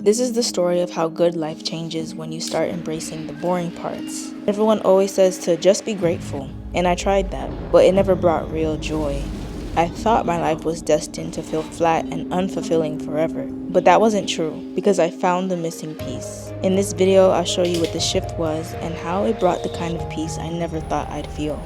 This is the story of how good life changes when you start embracing the boring parts. Everyone always says to just be grateful, and I tried that, but it never brought real joy. I thought my life was destined to feel flat and unfulfilling forever, but that wasn't true because I found the missing piece. In this video, I'll show you what the shift was and how it brought the kind of peace I never thought I'd feel.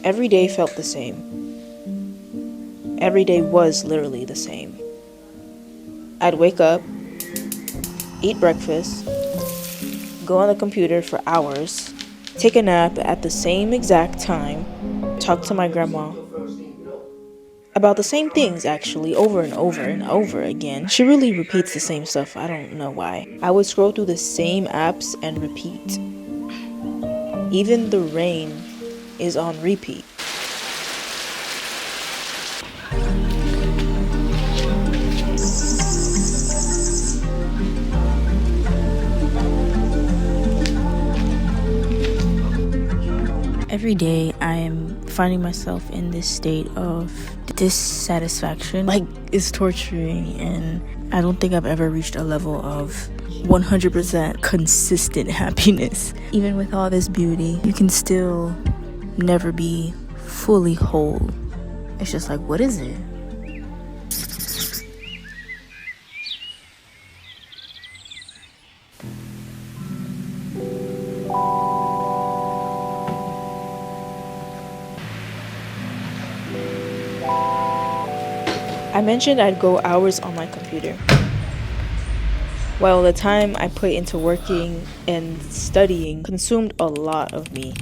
Every day felt the same. Every day was literally the same. I'd wake up, eat breakfast, go on the computer for hours, take a nap at the same exact time, talk to my grandma about the same things actually over and over and over again. She really repeats the same stuff, I don't know why. I would scroll through the same apps and repeat. Even the rain is on repeat. Every day I am finding myself in this state of dissatisfaction. Like, it's torturing, and I don't think I've ever reached a level of 100% consistent happiness. Even with all this beauty, you can still never be fully whole. It's just like, what is it? I mentioned I'd go hours on my computer. Well, the time I put into working and studying consumed a lot of me.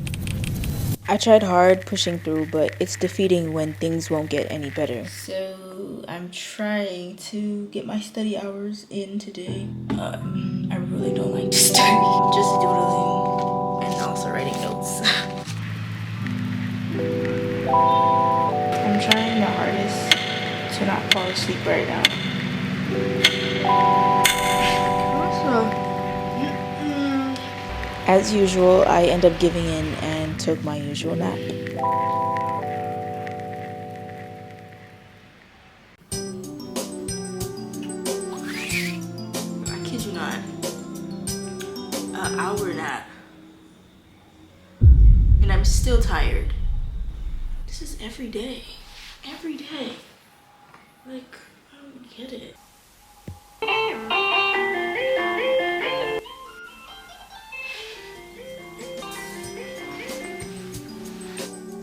I tried hard pushing through, but it's defeating when things won't get any better. So I'm trying to get my study hours in today. I really don't like to study. Just doodling and also writing notes. I'm trying the hardest to not fall asleep right now. As usual, I end up giving in and took my usual nap. I kid you not. An hour nap. And I'm still tired. This is every day. Every day. Like, I don't get it.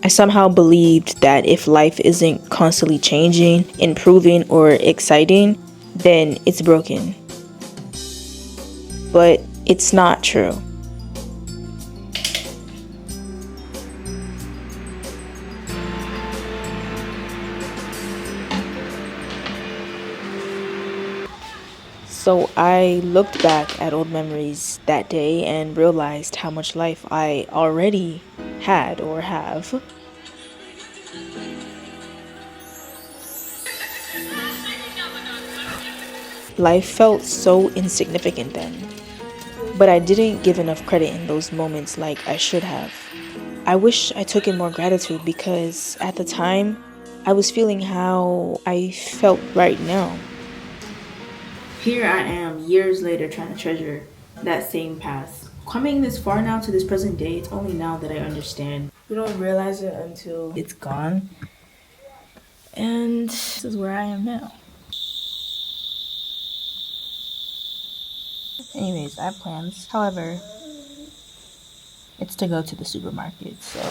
I somehow believed that if life isn't constantly changing, improving, or exciting, then it's broken. But it's not true. So I looked back at old memories that day and realized how much life I already had or have. Life felt so insignificant then, but I didn't give enough credit in those moments like I should have. I wish I took in more gratitude because at the time, I was feeling how I felt right now. Here I am, years later, trying to treasure that same past. Coming this far now to this present day, it's only now that I understand. You don't realize it until it's gone. And this is where I am now. Anyways, I have plans. However, it's to go to the supermarket, so.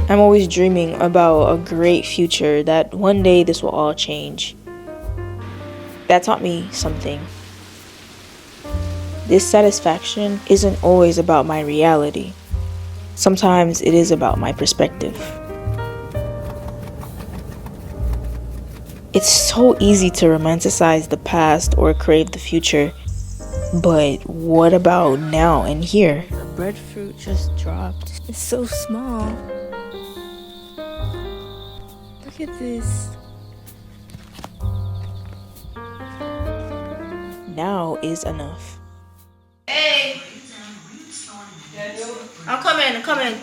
I'm always dreaming about a great future, that one day this will all change. That taught me something. This satisfaction isn't always about my reality. Sometimes it is about my perspective. It's so easy to romanticize the past or crave the future, but what about now and here? The breadfruit just dropped. It's so small. Look at this. Now is enough. Hey! I'm coming.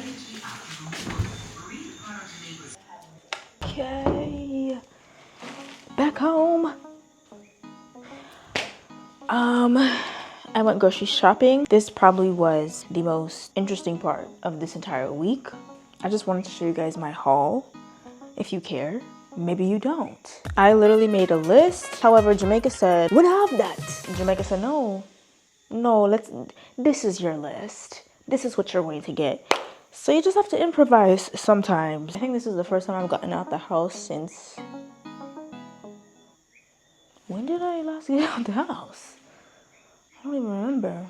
back home. I went grocery shopping. This probably was the most interesting part of this entire week. I just wanted to show you guys my haul. If you care, maybe you don't. I literally made a list. However, Jamaica said, "What have that?" Jamaica said, no, this is your list. This is what you're going to get. So you just have to improvise sometimes. I think this is the first time I've gotten out the house since... When did I last get out the house? I don't even remember.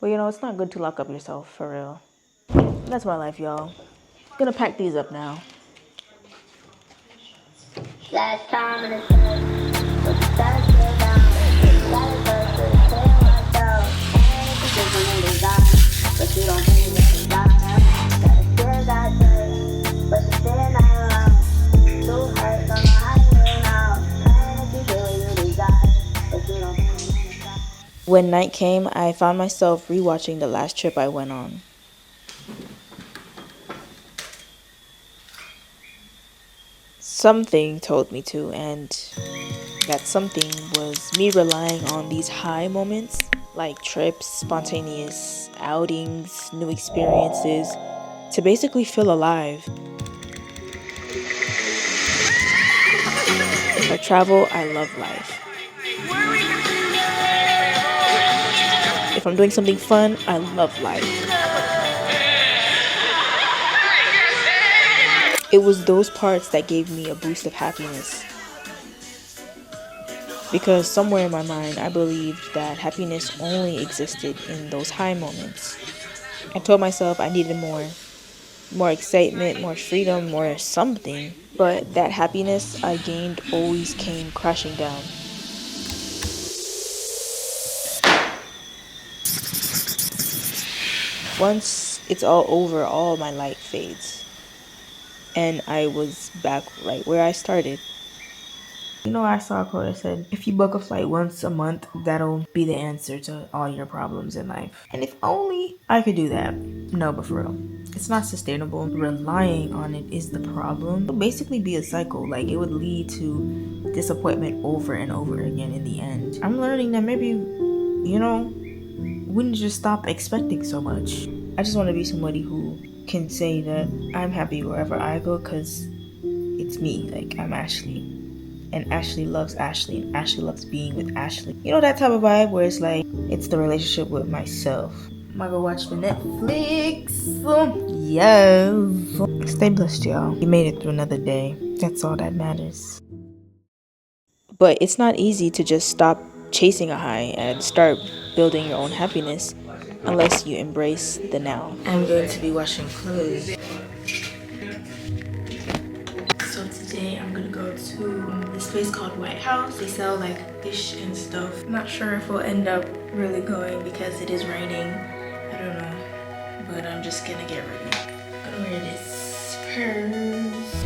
But you know, it's not good to lock up yourself, for real. That's my life, y'all. Gonna pack these up now. Last time in the When night came, I found myself rewatching the last trip I went on. Something told me to, and that something was me relying on these high moments, like trips, spontaneous outings, new experiences, to basically feel alive. If I travel, I love life. If I'm doing something fun, I love life. It was those parts that gave me a boost of happiness. Because somewhere in my mind, I believed that happiness only existed in those high moments. I told myself I needed more excitement, more freedom, more something. But that happiness I gained always came crashing down. Once it's all over, all my light fades. And I was back right where I started. You know, I saw a quote that said, if you book a flight once a month, that'll be the answer to all your problems in life. And if only I could do that. No, but for real, it's not sustainable. Relying on it is the problem. It would basically be a cycle. Like, it would lead to disappointment over and over again in the end. I'm learning that maybe, you know, wouldn't just stop expecting so much. I just want to be somebody who can say that I'm happy wherever I go because it's me. Like, I'm Ashley. And Ashley loves Ashley, and Ashley loves being with Ashley. You know, that type of vibe where it's like, it's the relationship with myself. I'm gonna go watch the Netflix. Yes. Stay blessed, y'all. You made it through another day. That's all that matters. But it's not easy to just stop chasing a high and start building your own happiness unless you embrace the now. I'm going to be washing clothes. So today I'm gonna go to this place called White House. They sell like fish and stuff. I'm not sure if we'll end up really going because it is raining. I don't know, but I'm just gonna get ready. I'm gonna wear this purse.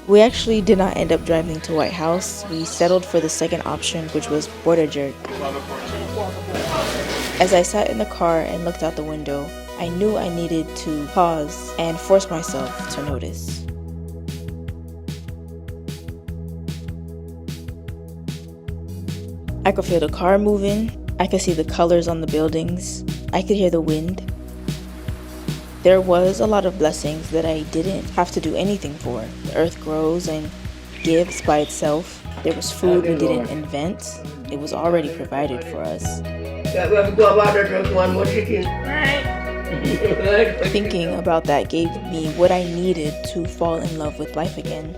We actually did not end up driving to White House. We settled for the second option, which was Border Jerk. As I sat in the car and looked out the window, I knew I needed to pause and force myself to notice. I could feel the car moving. I could see the colors on the buildings. I could hear the wind. There was a lot of blessings that I didn't have to do anything for. The earth grows and gives by itself. There was food we didn't invent. It was already provided for us. Thinking about that gave me what I needed to fall in love with life again.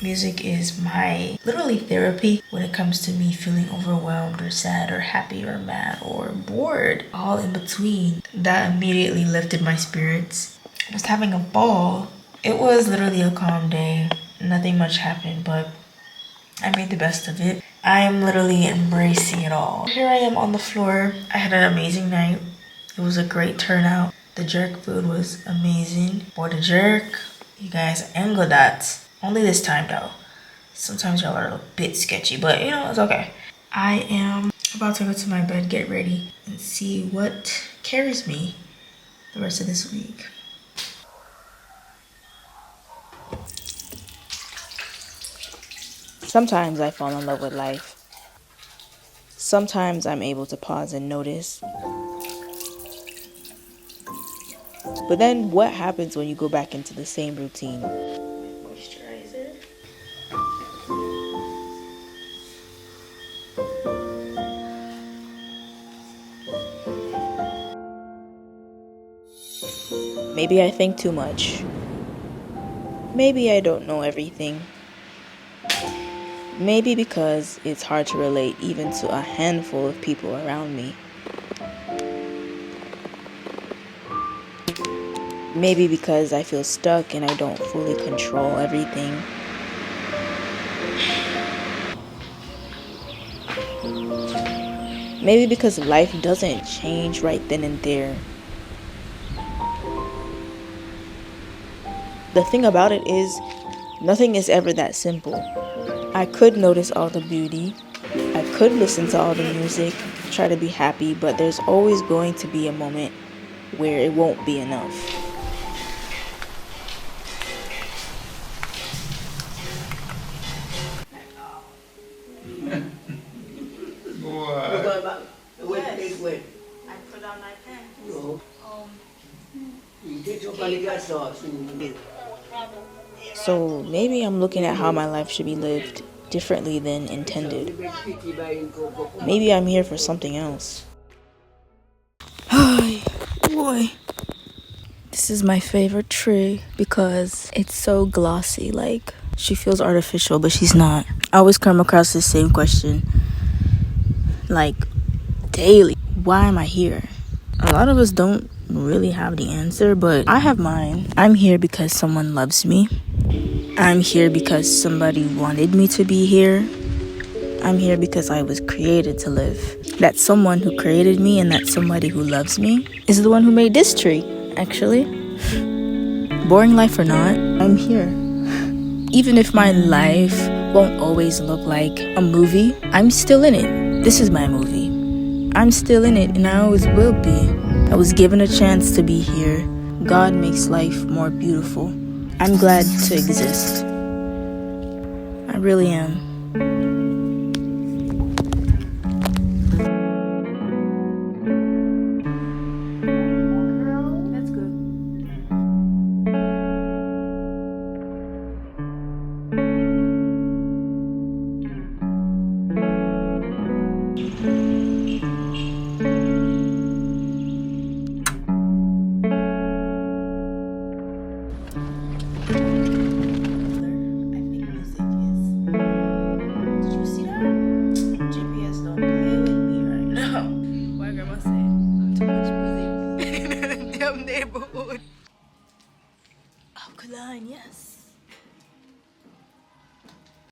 Music is my literally therapy when it comes to me feeling overwhelmed or sad or happy or mad or bored, all in between. That immediately lifted my spirits. I was having a ball. It was literally a calm day. Nothing much happened, but I made the best of it. I am literally embracing it all. Here I am on the floor. I had an amazing night. It was a great turnout. The jerk food was amazing. For the jerk, you guys angled that. Only this time though. Sometimes y'all are a bit sketchy, but you know, it's okay. I am about to go to my bed, get ready, and see what carries me the rest of this week. Sometimes I fall in love with life. Sometimes I'm able to pause and notice. But then what happens when you go back into the same routine? Moisturizer. Maybe I think too much. Maybe I don't know everything. Maybe because it's hard to relate even to a handful of people around me. Maybe because I feel stuck and I don't fully control everything. Maybe because life doesn't change right then and there. The thing about it is, nothing is ever that simple. I could notice all the beauty. I could listen to all the music, try to be happy, but there's always going to be a moment where it won't be enough. I put on my pants. So maybe I'm looking at how my life should be lived differently than intended. Maybe I'm here for something else. Ay, boy. This is my favorite tree because it's so glossy. Like, she feels artificial, but she's not. I always come across the same question, like, daily. Why am I here? A lot of us don't really have the answer, but I have mine. I'm here because someone loves me. I'm here because somebody wanted me to be here. I'm here because I was created to live. That someone who created me and that somebody who loves me is the one who made this tree, actually. Boring life or not, I'm here. Even if my life won't always look like a movie, I'm still in it. This is my movie. I'm still in it and I always will be. I was given a chance to be here. God makes life more beautiful. I'm glad to exist. I really am. That's good. Neighborhood. Alkaline, yes.